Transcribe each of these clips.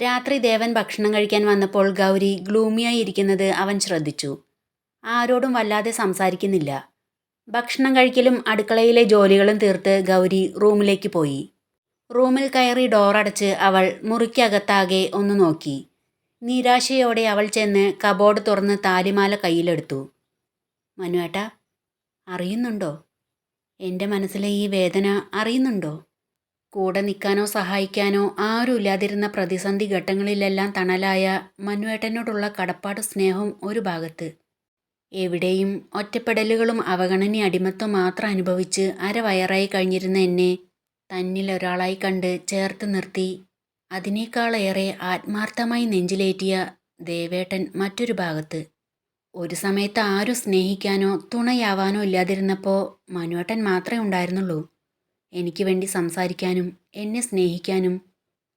രാത്രി ദേവൻ ഭക്ഷണം കഴിക്കാൻ വന്നപ്പോൾ ഗൗരി ഗ്ലൂമിയായി ഇരിക്കുന്നത് അവൻ ശ്രദ്ധിച്ചു. ആരോടും വല്ലാതെ സംസാരിക്കുന്നില്ല. ഭക്ഷണം കഴിക്കലും അടുക്കളയിലെ ജോലികളും തീർത്ത് ഗൗരി റൂമിലേക്ക് പോയി. റൂമിൽ കയറി ഡോറടച്ച് അവൾ മുറിക്കകത്താകെ ഒന്ന് നോക്കി. നിരാശയോടെ അവൾ ചെന്ന് കബോർഡ് തുറന്ന് താലിമാല കയ്യിലെടുത്തു. മനുവേട്ടാ, അറിയുന്നുണ്ടോ? എൻ്റെ മനസ്സിലെ ഈ വേദന അറിയുന്നുണ്ടോ? കൂടെ നിൽക്കാനോ സഹായിക്കാനോ ആരുമില്ലാതിരുന്ന പ്രതിസന്ധി ഘട്ടങ്ങളിലെല്ലാം തണലായ മനുവേട്ടനോടുള്ള കടപ്പാട് സ്നേഹം ഒരു ഭാഗത്ത്. എവിടെയും ഒറ്റപ്പെടലുകളും അവഗണന അടിമത്വം മാത്രം അനുഭവിച്ച് അരവയറായി കഴിഞ്ഞിരുന്ന എന്നെ തന്നിൽ ഒരാളായി കണ്ട് ചേർത്ത് നിർത്തി അതിനേക്കാളേറെ ആത്മാർത്ഥമായി നെഞ്ചിലേറ്റിയ ദേവേട്ടൻ മറ്റൊരു ഭാഗത്ത്. ഒരു സമയത്ത് ആരും സ്നേഹിക്കാനോ തുണയാവാനോ ഇല്ലാതിരുന്നപ്പോൾ മനുവേട്ടൻ മാത്രമേ ഉണ്ടായിരുന്നുള്ളൂ. എനിക്ക് വേണ്ടി സംസാരിക്കാനും എന്നെ സ്നേഹിക്കാനും.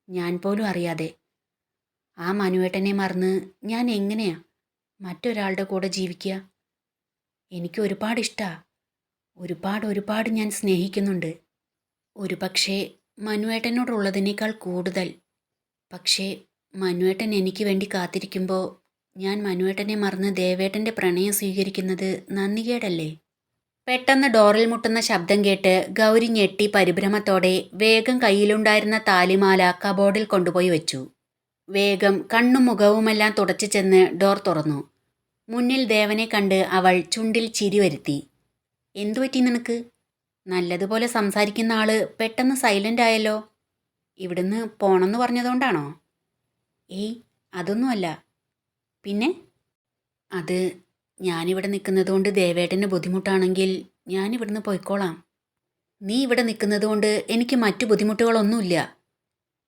ഞാൻ പോലും അറിയാതെ ആ മനുവേട്ടനെ മറന്ന് ഞാൻ എങ്ങനെയാ മറ്റൊരാളുടെ കൂടെ ജീവിക്കുക? എനിക്ക് ഒരുപാട് ഇഷ്ടമാണ്. ഒരുപാട് ഞാൻ സ്നേഹിക്കുന്നുണ്ട്. ഒരു പക്ഷേ മനുവേട്ടനോടുള്ളതിനേക്കാൾ കൂടുതൽ. പക്ഷേ മനുവേട്ടൻ എനിക്ക് വേണ്ടി കാത്തിരിക്കുമ്പോൾ ഞാൻ മനുവേട്ടനെ മറന്ന് ദേവേട്ടൻ്റെ പ്രണയം സ്വീകരിക്കുന്നത് നന്ദികേടല്ലേ? പെട്ടെന്ന് ഡോറിൽ മുട്ടുന്ന ശബ്ദം കേട്ട് ഗൗരി ഞെട്ടി പരിഭ്രമത്തോടെ വേഗം കയ്യിലുണ്ടായിരുന്ന താലിമാല കബോർഡിൽ കൊണ്ടുപോയി വെച്ചു. വേഗം കണ്ണും മുഖവുമെല്ലാം തുടച്ചു ചെന്ന് ഡോർ തുറന്നു. മുന്നിൽ ദേവനെ കണ്ട് അവൾ ചുണ്ടിൽ ചിരി വരുത്തി. എന്തുപറ്റി നിനക്ക്? നല്ലതുപോലെ സംസാരിക്കുന്ന ആള് പെട്ടെന്ന് സൈലൻ്റ് ആയല്ലോ. ഇവിടുന്ന് പോണമെന്ന് പറഞ്ഞതുകൊണ്ടാണോ? ഏയ്, അതൊന്നുമല്ല. പിന്നെ? അത് ഞാനിവിടെ നിൽക്കുന്നതുകൊണ്ട് ദേവേട്ടന് ബുദ്ധിമുട്ടാണെങ്കിൽ ഞാനിവിടുന്ന് പോയിക്കോളാം. നീ ഇവിടെ നിൽക്കുന്നതുകൊണ്ട് എനിക്ക് മറ്റു ബുദ്ധിമുട്ടുകളൊന്നുമില്ല.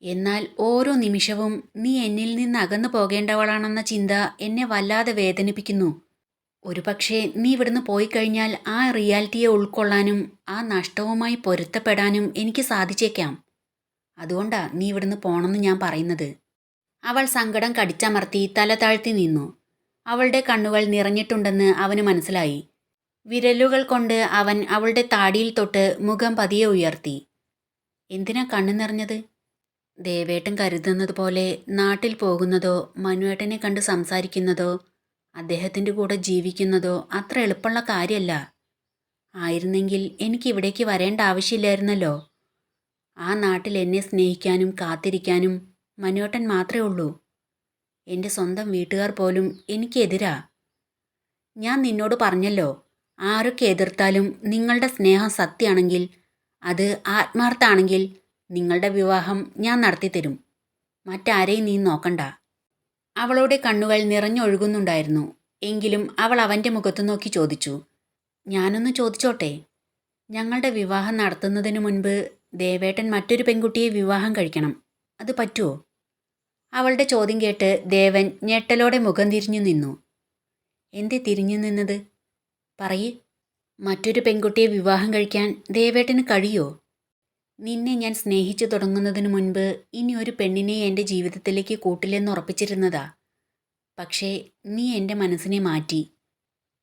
എന്നാൽ ഓരോ നിമിഷവും നീ എന്നിൽ നിന്ന് അകന്നു പോകേണ്ടവളാണെന്ന ചിന്ത എന്നെ വല്ലാതെ വേദനിപ്പിക്കുന്നു. ഒരുപക്ഷെ നീ ഇവിടുന്ന് പോയി കഴിഞ്ഞാൽ ആ റിയാലിറ്റിയെ ഉൾക്കൊള്ളാനും ആ നഷ്ടവുമായി പൊരുത്തപ്പെടാനും എനിക്ക് സാധിച്ചേക്കാം. അതുകൊണ്ടാ നീ ഇവിടുന്ന് പോണമെന്ന് ഞാൻ പറയുന്നത്. അവൾ സങ്കടം കടിച്ചമർത്തി തല താഴ്ത്തി നിന്നു. അവളുടെ കണ്ണുകൾ നിറഞ്ഞിട്ടുണ്ടെന്ന് അവന് മനസ്സിലായി. വിരലുകൾ കൊണ്ട് അവൻ അവളുടെ താടിയിൽ തൊട്ട് മുഖം പതിയെ ഉയർത്തി. എന്തിനാ കണ്ണു നിറഞ്ഞത്? ദേവേട്ടൻ കരുതുന്നത് പോലെ നാട്ടിൽ പോകുന്നതോ മനുവേട്ടനെ കണ്ട് സംസാരിക്കുന്നതോ അദ്ദേഹത്തിൻ്റെ കൂടെ ജീവിക്കുന്നതോ അത്ര എളുപ്പമുള്ള കാര്യമല്ല. ആയിരുന്നെങ്കിൽ എനിക്ക് ഇവിടേക്ക് വരേണ്ട ആവശ്യമില്ലായിരുന്നല്ലോ. ആ നാട്ടിൽ എന്നെ സ്നേഹിക്കാനും കാത്തിരിക്കാനും മനുവേട്ടൻ മാത്രമേ ഉള്ളൂ. എൻ്റെ സ്വന്തം വീട്ടുകാർ പോലും എനിക്കെതിരാ. ഞാൻ നിന്നോട് പറഞ്ഞല്ലോ, ആരൊക്കെ എതിർത്താലും നിങ്ങളുടെ സ്നേഹം സത്യമാണെങ്കിൽ, അത് ആത്മാർത്ഥാണെങ്കിൽ നിങ്ങളുടെ വിവാഹം ഞാൻ നടത്തിത്തരും. മറ്റാരെയും നീ നോക്കണ്ട. അവളുടെ കണ്ണുകൾ നിറഞ്ഞൊഴുകുന്നുണ്ടായിരുന്നു. എങ്കിലും അവൾ അവൻ്റെ മുഖത്ത് നോക്കി ചോദിച്ചു. ഞാനൊന്ന് ചോദിച്ചോട്ടെ? ഞങ്ങളുടെ വിവാഹം നടത്തുന്നതിന് മുൻപ് ദേവേട്ടൻ മറ്റൊരു പെൺകുട്ടിയെ വിവാഹം കഴിക്കണം. അത് പറ്റുമോ? അവളുടെ ചോദ്യം കേട്ട് ദേവൻ ഞെട്ടലോടെ മുഖം തിരിഞ്ഞു നിന്നു. എന്തേ തിരിഞ്ഞു നിന്നത്? പറയ്. മറ്റൊരു പെൺകുട്ടിയെ വിവാഹം കഴിക്കാൻ ദേവേട്ടന് കഴിയോ? നിന്നെ ഞാൻ സ്നേഹിച്ചു തുടങ്ങുന്നതിന് മുൻപ് ഇനി ഒരു പെണ്ണിനെ എൻ്റെ ജീവിതത്തിലേക്ക് കൂട്ടില്ലെന്ന് ഉറപ്പിച്ചിരുന്നതാ. പക്ഷേ നീ എൻ്റെ മനസ്സിനെ മാറ്റി.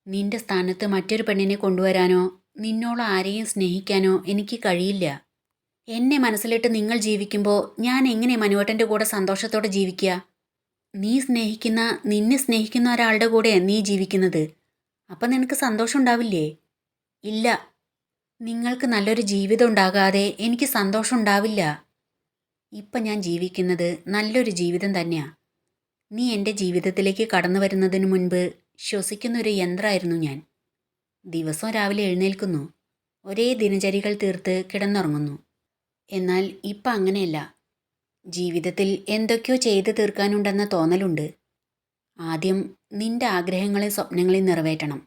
നിന്റെ സ്ഥാനത്ത് മറ്റൊരു പെണ്ണിനെ കൊണ്ടുവരാനോ നിന്നോളം ആരെയും സ്നേഹിക്കാനോ എനിക്ക് കഴിയില്ല. എന്നെ മനസ്സിലിട്ട് നിങ്ങൾ ജീവിക്കുമ്പോൾ ഞാൻ എങ്ങനെ മനുവേട്ടൻ്റെ കൂടെ സന്തോഷത്തോടെ ജീവിക്കുക? നിന്നെ സ്നേഹിക്കുന്ന ഒരാളുടെ കൂടെയാണ് നീ ജീവിക്കുന്നത്. അപ്പം നിനക്ക് സന്തോഷം ഉണ്ടാവില്ലേ? ഇല്ല. നിങ്ങൾക്ക് നല്ലൊരു ജീവിതം ഉണ്ടാകാതെ എനിക്ക് സന്തോഷം ഉണ്ടാവില്ല. ഇപ്പം ഞാൻ ജീവിക്കുന്നത് നല്ലൊരു ജീവിതം തന്നെയാണ്. നീ എൻ്റെ ജീവിതത്തിലേക്ക് കടന്നു വരുന്നതിന് മുൻപ് ശ്വസിക്കുന്നൊരു യന്ത്രമായിരുന്നു ഞാൻ. ദിവസവും രാവിലെ എഴുന്നേൽക്കുന്നു, ഒരേ ദിനചര്യകൾ തീർത്ത് കിടന്നുറങ്ങുന്നു. എന്നാൽ ഇപ്പം അങ്ങനെയല്ല. ജീവിതത്തിൽ എന്തൊക്കെയോ ചെയ്തു തീർക്കാനുണ്ടെന്ന തോന്നലുണ്ട്. ആദ്യം നിന്റെ ആഗ്രഹങ്ങളെ സ്വപ്നങ്ങളെ നിറവേറ്റണം.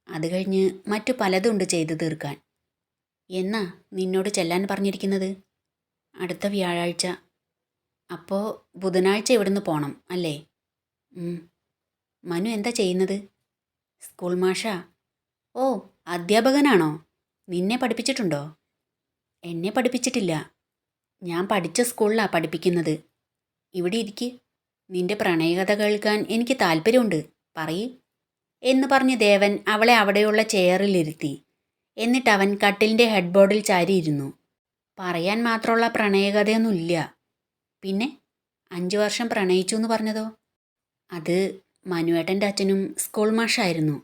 അത് കഴിഞ്ഞ് മറ്റു പലതുണ്ട് ചെയ്തു തീർക്കാൻ. എന്നാ നിന്നോട് ചെല്ലാൻ പറഞ്ഞിരിക്കുന്നത്? അടുത്ത വ്യാഴാഴ്ച. അപ്പോൾ ബുധനാഴ്ച ഇവിടുന്ന് പോണം അല്ലേ? മനു എന്താ ചെയ്യുന്നത്? സ്കൂൾ മാഷാ. ഓ, അധ്യാപകനാണോ? നിന്നെ പഠിപ്പിച്ചിട്ടുണ്ടോ? എന്നെ പഠിപ്പിച്ചിട്ടില്ല. ഞാൻ പഠിച്ച സ്കൂളിലാണ് പഠിപ്പിക്കുന്നത്. ഇവിടെ ഇരിക്ക്. നിന്റെ പ്രണയകഥ കേൾക്കാൻ എനിക്ക് താല്പര്യമുണ്ട്. പറയ് എന്ന് പറഞ്ഞ് ദേവൻ അവളെ അവിടെയുള്ള ചെയറിലിരുത്തി. എന്നിട്ടവൻ കട്ടിലിൻ്റെ ഹെഡ് ബോർഡിൽ ചാരിയിരുന്നു. പറയാൻ മാത്രമുള്ള പ്രണയകഥയൊന്നുമില്ല. പിന്നെ 5 വർഷം പ്രണയിച്ചു എന്ന് പറഞ്ഞതോ? അത് മനുവേട്ടൻ്റെ അച്ഛനും സ്കൂൾ മാഷായിരുന്നു.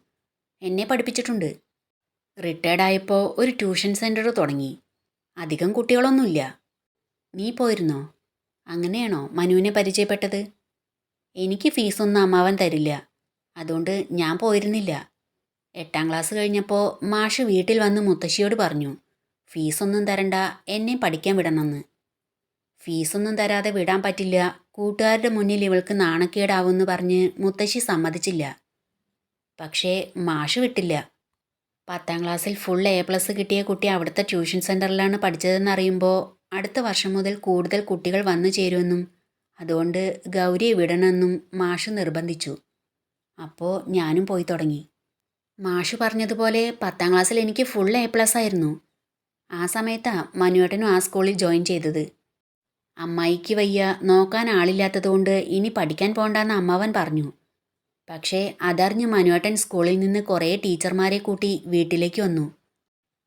എന്നെ പഠിപ്പിച്ചിട്ടുണ്ട്. റിട്ടയർഡ് ആയപ്പോൾ ഒരു ട്യൂഷൻ സെൻറ്റർ തുടങ്ങി. അധികം കുട്ടികളൊന്നുമില്ല. നീ പോയിരുന്നോ? അങ്ങനെയാണോ മനുവിനെ പരിചയപ്പെട്ടത്? എനിക്ക് ഫീസൊന്നും അമ്മാവൻ തരില്ല. അതുകൊണ്ട് ഞാൻ പോയിരുന്നില്ല. 8ാം ക്ലാസ് കഴിഞ്ഞപ്പോൾ മാഷ് വീട്ടിൽ വന്ന് മുത്തശ്ശിയോട് പറഞ്ഞു, ഫീസൊന്നും തരണ്ട, എന്നെ പഠിക്കാൻ വിടണമെന്ന്. ഫീസൊന്നും തരാതെ വിടാൻ പറ്റില്ല, കൂട്ടുകാരുടെ മുന്നിൽ ഇവൾക്ക് നാണക്കേടാവുമെന്ന് പറഞ്ഞ് മുത്തശ്ശി സമ്മതിച്ചില്ല. പക്ഷേ മാഷ് വിട്ടില്ല. 10ാം ക്ലാസ്സിൽ ഫുൾ A+ കിട്ടിയ കുട്ടി അവിടുത്തെ ട്യൂഷൻ സെൻറ്ററിലാണ് പഠിച്ചതെന്നറിയുമ്പോൾ അടുത്ത വർഷം മുതൽ കൂടുതൽ കുട്ടികൾ വന്നു ചേരുമെന്നും അതുകൊണ്ട് ഗൗരിയെ വിടണമെന്നും മാഷ് നിർബന്ധിച്ചു. അപ്പോൾ ഞാനും പോയി തുടങ്ങി. മാഷ് പറഞ്ഞതുപോലെ 10ാം ക്ലാസ്സിൽ എനിക്ക് ഫുൾ A+ ആയിരുന്നു. ആ സമയത്താണ് മനുവേട്ടനും ആ സ്കൂളിൽ ജോയിൻ ചെയ്തത്. അമ്മായിക്ക് വയ്യ, നോക്കാൻ ആളില്ലാത്തതുകൊണ്ട് ഇനി പഠിക്കാൻ പോകണ്ടെന്ന് അമ്മാവൻ പറഞ്ഞു. പക്ഷേ അതറിഞ്ഞ് മനുവേട്ടൻ സ്കൂളിൽ നിന്ന് കുറേ ടീച്ചർമാരെ കൂട്ടി വീട്ടിലേക്ക് വന്നു.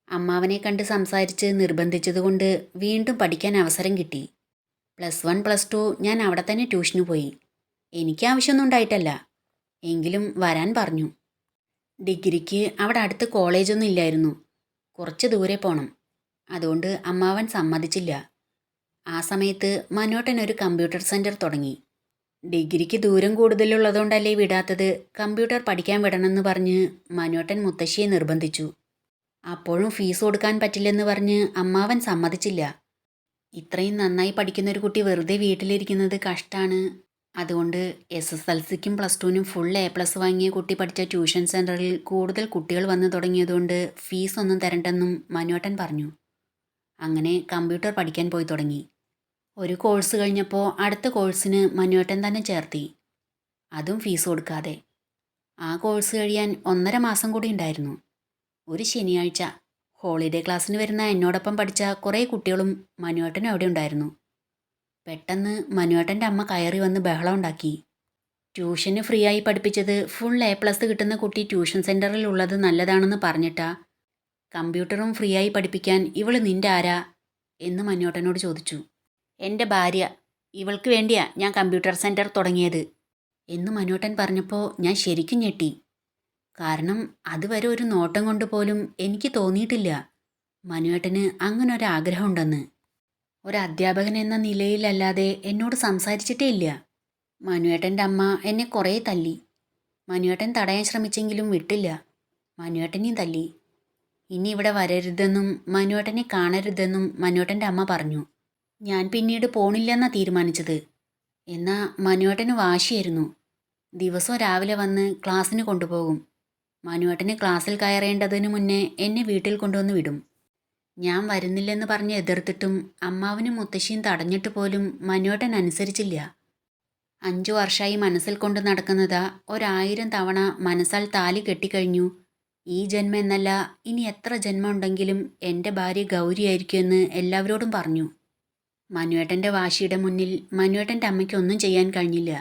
അമ്മാവനെ കണ്ട് സംസാരിച്ച് നിർബന്ധിച്ചതുകൊണ്ട് വീണ്ടും പഠിക്കാൻ അവസരം കിട്ടി. +1 +2 ഞാൻ അവിടെ തന്നെ ട്യൂഷന് പോയി. എനിക്ക് ആവശ്യമൊന്നും ഉണ്ടായിട്ടല്ല, എങ്കിലും വരാൻ പറഞ്ഞു. ഡിഗ്രിക്ക് അവിടെ അടുത്ത് കോളേജൊന്നും ഇല്ലായിരുന്നു. കുറച്ച് ദൂരെ പോകണം. അതുകൊണ്ട് അമ്മാവൻ സമ്മതിച്ചില്ല. ആ സമയത്ത് മനുവേട്ടൻ ഒരു കമ്പ്യൂട്ടർ സെൻറ്റർ തുടങ്ങി. ഡിഗ്രിക്ക് ദൂരം കൂടുതലുള്ളതുകൊണ്ടല്ലേ വിടാത്തത്, കമ്പ്യൂട്ടർ പഠിക്കാൻ വിടണമെന്ന് പറഞ്ഞ് മനുവേട്ടൻ മുത്തശ്ശിയെ നിർബന്ധിച്ചു. അപ്പോഴും ഫീസ് കൊടുക്കാൻ പറ്റില്ലെന്ന് പറഞ്ഞ് അമ്മാവൻ സമ്മതിച്ചില്ല. ഇത്രയും നന്നായി പഠിക്കുന്നൊരു കുട്ടി വെറുതെ വീട്ടിലിരിക്കുന്നത് കഷ്ടമാണ്. അതുകൊണ്ട് SSLCക്കും +2നും ഫുൾ A+ വാങ്ങിയ കുട്ടി പഠിച്ച ട്യൂഷൻ സെൻറ്ററിൽ കൂടുതൽ കുട്ടികൾ വന്നു തുടങ്ങിയതുകൊണ്ട് ഫീസൊന്നും തരണ്ടെന്നും മനുവേട്ടൻ പറഞ്ഞു. അങ്ങനെ കമ്പ്യൂട്ടർ പഠിക്കാൻ പോയി തുടങ്ങി. ഒരു കോഴ്സ് കഴിഞ്ഞപ്പോൾ അടുത്ത കോഴ്സിന് മനുവേട്ടൻ തന്നെ ചേർത്തി. അതും ഫീസ് കൊടുക്കാതെ. ആ കോഴ്സ് കഴിയാൻ 1.5 മാസം കൂടി ഉണ്ടായിരുന്നു. ഒരു ശനിയാഴ്ച ഹോളിഡേ ക്ലാസ്സിന് വരുന്ന എന്നോടൊപ്പം പഠിച്ച കുറേ കുട്ടികളും മനുവേട്ടനും അവിടെ ഉണ്ടായിരുന്നു. പെട്ടെന്ന് മനുവേട്ടൻ്റെ അമ്മ കയറി വന്ന് ബഹളം ഉണ്ടാക്കി. ട്യൂഷന് ഫ്രീ ആയി പഠിപ്പിച്ചത് ഫുൾ A+ കിട്ടുന്ന കുട്ടി ട്യൂഷൻ സെൻറ്ററിൽ ഉള്ളത് നല്ലതാണെന്ന് പറഞ്ഞിട്ടാ കമ്പ്യൂട്ടറും ഫ്രീ ആയി പഠിപ്പിക്കാൻ ഇവള് നിൻ്റെ ആരാ എന്ന് മനുവേട്ടനോട് ചോദിച്ചു. എൻ്റെ ഭാര്യ, ഇവൾക്ക് വേണ്ടിയാ ഞാൻ കമ്പ്യൂട്ടർ സെൻറ്റർ തുടങ്ങിയത് എന്ന് മനുവേട്ടൻ പറഞ്ഞപ്പോൾ ഞാൻ ശരിക്കും ഞെട്ടി. കാരണം അതുവരെ ഒരു നോട്ടം കൊണ്ട് പോലും എനിക്ക് തോന്നിയിട്ടില്ല മനുവേട്ടന് അങ്ങനൊരാഗ്രഹമുണ്ടെന്ന്. ഒരു അധ്യാപകൻ എന്ന നിലയിലല്ലാതെ എന്നോട് സംസാരിച്ചിട്ടേ ഇല്ല. മനുവേട്ടൻ്റെ അമ്മ എന്നെ കുറേ തല്ലി. മനുവേട്ടൻ തടയാൻ ശ്രമിച്ചെങ്കിലും വിട്ടില്ല. മനുവേട്ടനെയും തല്ലി. ഇനി ഇവിടെ വരരുതെന്നും മനുവേട്ടനെ കാണരുതെന്നും മനുവേട്ടൻ്റെ അമ്മ പറഞ്ഞു. ഞാൻ പിന്നീട് പോണില്ലെന്നാണ് തീരുമാനിച്ചത്. എന്നാൽ മനുവേട്ടന് വാശിയായിരുന്നു. ദിവസവും രാവിലെ വന്ന് ക്ലാസ്സിന് കൊണ്ടുപോകും. മനുവേട്ടന് ക്ലാസ്സിൽ കയറേണ്ടതിന് മുന്നേ എന്നെ വീട്ടിൽ കൊണ്ടുവന്ന് വിടും. ഞാൻ വരുന്നില്ലെന്ന് പറഞ്ഞ് എതിർത്തിട്ടും അമ്മാവനും മുത്തശ്ശിയും തടഞ്ഞിട്ട് പോലും മനുവേട്ടൻ അനുസരിച്ചില്ല. 5 വർഷമായി മനസ്സിൽ കൊണ്ട് നടക്കുന്നതാ 1000 തവണ മനസ്സാൽ താലി കെട്ടിക്കഴിഞ്ഞു. ഈ ജന്മം എന്നല്ല, ഇനി എത്ര ജന്മം ഉണ്ടെങ്കിലും എൻ്റെ ഭാര്യ ഗൗരിയായിരിക്കുമെന്ന് എല്ലാവരോടും പറഞ്ഞു. മനുവേട്ടൻ്റെ വാശിയുടെ മുന്നിൽ മനുവേട്ടൻ്റെ അമ്മയ്ക്ക് ഒന്നും ചെയ്യാൻ കഴിഞ്ഞില്ല.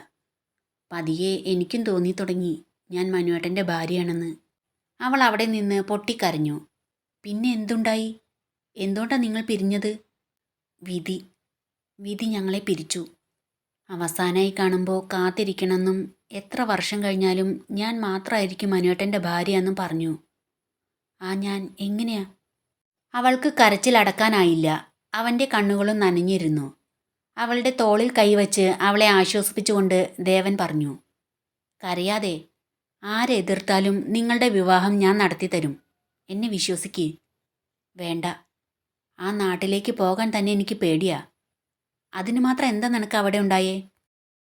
പതിയെ എനിക്കും തോന്നി തുടങ്ങി ഞാൻ മനുവേട്ടൻ്റെ ഭാര്യയാണെന്ന്. അവൾ അവിടെ നിന്ന് പൊട്ടിക്കരഞ്ഞു. പിന്നെ എന്തുണ്ടായി? എന്തുകൊണ്ടാണ് നിങ്ങൾ പിരിഞ്ഞത്? വിധി. വിധി ഞങ്ങളെ പിരിച്ചു. അവസാനമായി കാണുമ്പോൾ കാത്തിരിക്കണമെന്നും എത്ര വർഷം കഴിഞ്ഞാലും ഞാൻ മാത്രമായിരിക്കും മനുവേട്ടൻ്റെ ഭാര്യയെന്നും പറഞ്ഞു. ഞാൻ എങ്ങനെയാ? അവൾക്ക് കരച്ചിലടക്കാനായില്ല. അവൻ്റെ കണ്ണുകളും നനഞ്ഞിരുന്നു. അവളുടെ തോളിൽ കൈവച്ച് അവളെ ആശ്വസിപ്പിച്ചുകൊണ്ട് ദേവൻ പറഞ്ഞു, കരയാതെ. ആരെതിർത്താലും നിങ്ങളുടെ വിവാഹം ഞാൻ നടത്തിത്തരും. എന്നെ വിശ്വസിക്ക്. വേണ്ട, ആ നാട്ടിലേക്ക് പോകാൻ തന്നെ എനിക്ക് പേടിയാ. അതിന് മാത്രം എന്താ നിനക്ക് അവിടെ ഉണ്ടായേ?